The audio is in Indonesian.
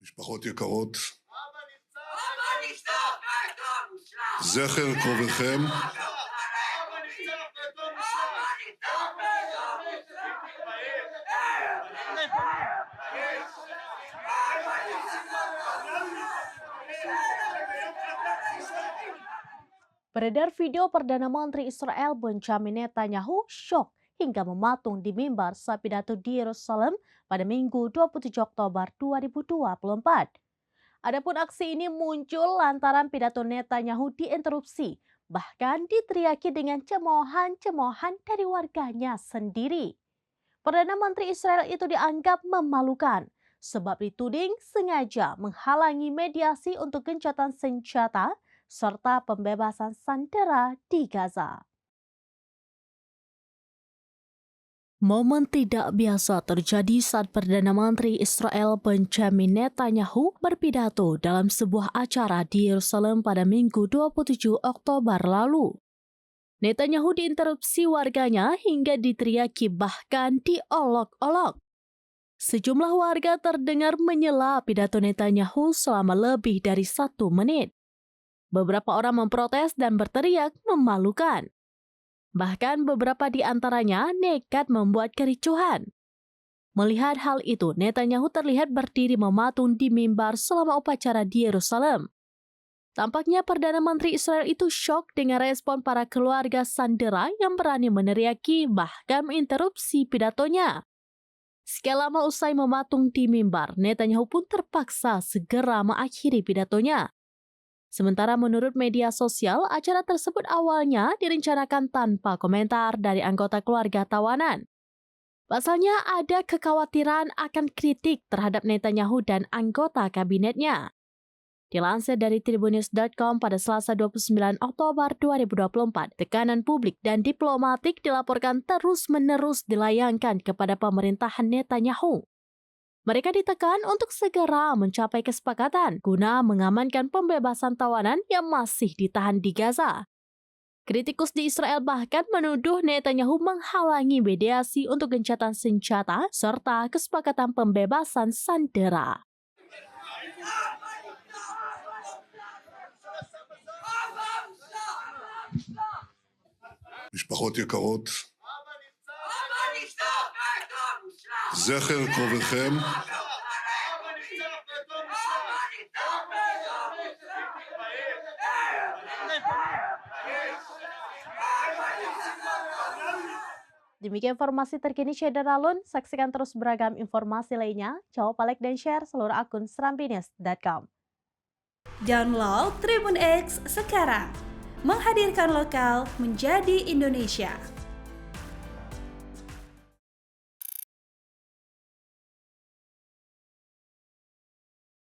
משפחות יקרות, זכר קרוביכם Beredar video Perdana Menteri Israel Benjamin Netanyahu syok hingga mematung di mimbar saat pidato di Yerusalem pada Minggu 27 Oktober 2024. Adapun aksi ini muncul lantaran pidato Netanyahu diinterupsi, bahkan diteriaki dengan cemoohan-cemoohan dari warganya sendiri. Perdana Menteri Israel itu dianggap memalukan sebab dituding sengaja menghalangi mediasi untuk gencatan senjata serta pembebasan sandera di Gaza. Momen tidak biasa terjadi saat Perdana Menteri Israel Benjamin Netanyahu berpidato dalam sebuah acara di Yerusalem pada Minggu 27 Oktober lalu. Netanyahu diinterupsi warganya hingga diteriaki bahkan diolok-olok. Sejumlah warga terdengar menyela pidato Netanyahu selama lebih dari 1 menit. Beberapa orang memprotes dan berteriak memalukan. Bahkan beberapa di antaranya nekat membuat kericuhan. Melihat hal itu, Netanyahu terlihat berdiri mematung di mimbar selama upacara di Yerusalem. Tampaknya Perdana Menteri Israel itu syok dengan respon para keluarga sandera yang berani meneriaki bahkan menginterupsi pidatonya. Sekali lama usai mematung di mimbar, Netanyahu pun terpaksa segera mengakhiri pidatonya. Sementara menurut media sosial, acara tersebut awalnya direncanakan tanpa komentar dari anggota keluarga tawanan. Pasalnya ada kekhawatiran akan kritik terhadap Netanyahu dan anggota kabinetnya. Dilansir dari Tribunnews.com pada Selasa 29 Oktober 2024, tekanan publik dan diplomatik dilaporkan terus-menerus dilayangkan kepada pemerintahan Netanyahu. Mereka ditekan untuk segera mencapai kesepakatan guna mengamankan pembebasan tawanan yang masih ditahan di Gaza. Kritikus di Israel bahkan menuduh Netanyahu menghalangi mediasi untuk gencatan senjata serta kesepakatan pembebasan sandera. משפחות יקרות, זכר קרוביכם Demikian informasi terkini Syedar Alun. Saksikan terus beragam informasi lainnya. Jangan lupa like dan share seluruh akun serambinews.com. Download Tribun X sekarang. Menghadirkan lokal menjadi Indonesia.